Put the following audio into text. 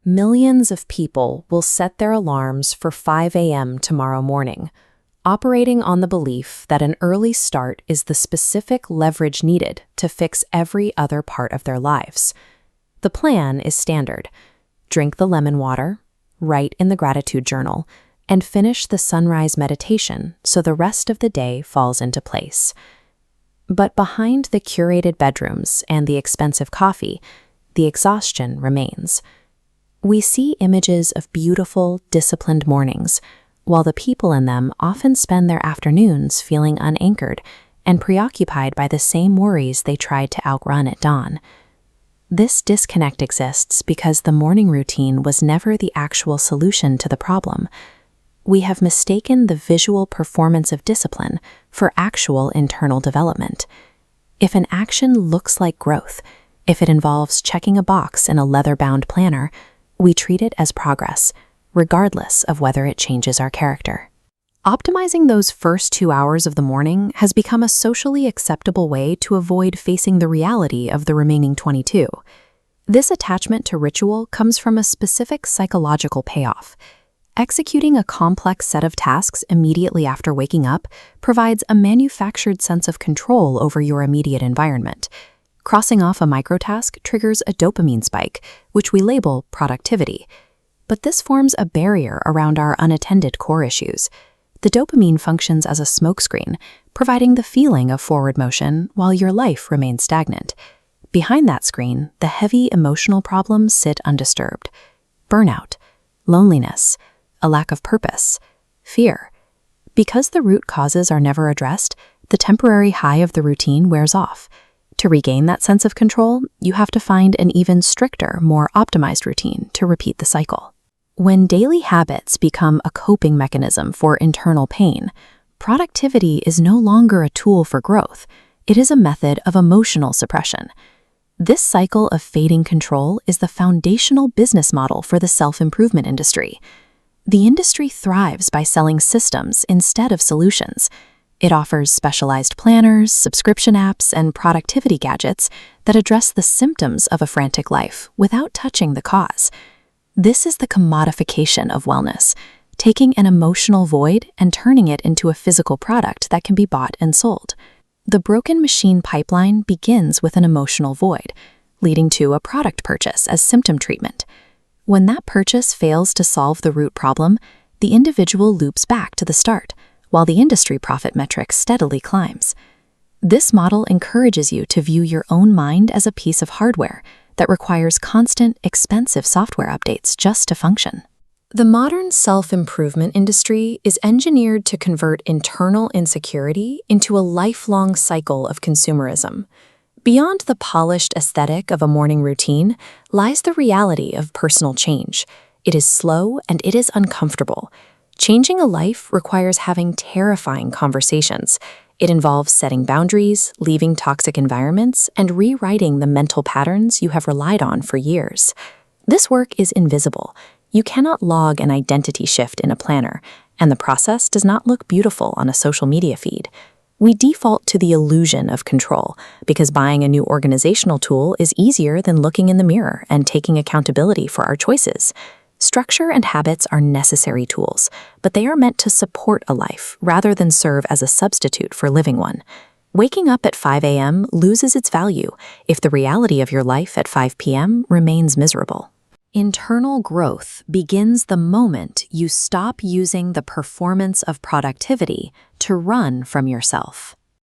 Millions of people will set their alarms for 5 a.m. tomorrow morning, operating on the belief that an early start is the specific leverage needed to fix every other part of their lives. The plan is standard. Drink the lemon water, write in the gratitude journal, and finish the sunrise meditation so the rest of the day falls into place. But behind the curated bedrooms and the expensive coffee, the exhaustion remains. We see images of beautiful, disciplined mornings, while the people in them often spend their afternoons feeling unanchored and preoccupied by the same worries they tried to outrun at dawn. This disconnect exists because the morning routine was never the actual solution to the problem. We have mistaken the visual performance of discipline for actual internal development. If an action looks like growth, if it involves checking a box in a leather-bound planner, we treat it as progress, regardless of whether it changes our character. Optimizing those first 2 hours of the morning has become a socially acceptable way to avoid facing the reality of the remaining 22. This attachment to ritual comes from a specific psychological payoff. Executing a complex set of tasks immediately after waking up provides a manufactured sense of control over your immediate environment. Crossing off a microtask triggers a dopamine spike, which we label productivity. But this forms a barrier around our unattended core issues. The dopamine functions as a smokescreen, providing the feeling of forward motion while your life remains stagnant. Behind that screen, the heavy emotional problems sit undisturbed. Burnout, loneliness, a lack of purpose, fear. Because the root causes are never addressed, the temporary high of the routine wears off. To regain that sense of control, you have to find an even stricter, more optimized routine to repeat the cycle. When daily habits become a coping mechanism for internal pain, productivity is no longer a tool for growth. It is a method of emotional suppression. This cycle of fading control is the foundational business model for the self-improvement industry. The industry thrives by selling systems instead of solutions. It offers specialized planners, subscription apps, and productivity gadgets that address the symptoms of a frantic life without touching the cause. This is the commodification of wellness, taking an emotional void and turning it into a physical product that can be bought and sold. The broken machine pipeline begins with an emotional void, leading to a product purchase as symptom treatment. When that purchase fails to solve the root problem, the individual loops back to the start, while the industry profit metric steadily climbs. This model encourages you to view your own mind as a piece of hardware that requires constant, expensive software updates just to function. The modern self-improvement industry is engineered to convert internal insecurity into a lifelong cycle of consumerism. Beyond the polished aesthetic of a morning routine lies the reality of personal change. It is slow and it is uncomfortable. Changing a life requires having terrifying conversations. It involves setting boundaries, leaving toxic environments, and rewriting the mental patterns you have relied on for years. This work is invisible. You cannot log an identity shift in a planner, and the process does not look beautiful on a social media feed. We default to the illusion of control because buying a new organizational tool is easier than looking in the mirror and taking accountability for our choices. Structure and habits are necessary tools, but they are meant to support a life rather than serve as a substitute for living one. Waking up at 5 a.m. loses its value if the reality of your life at 5 p.m. remains miserable. Internal growth begins the moment you stop using the performance of productivity to run from yourself.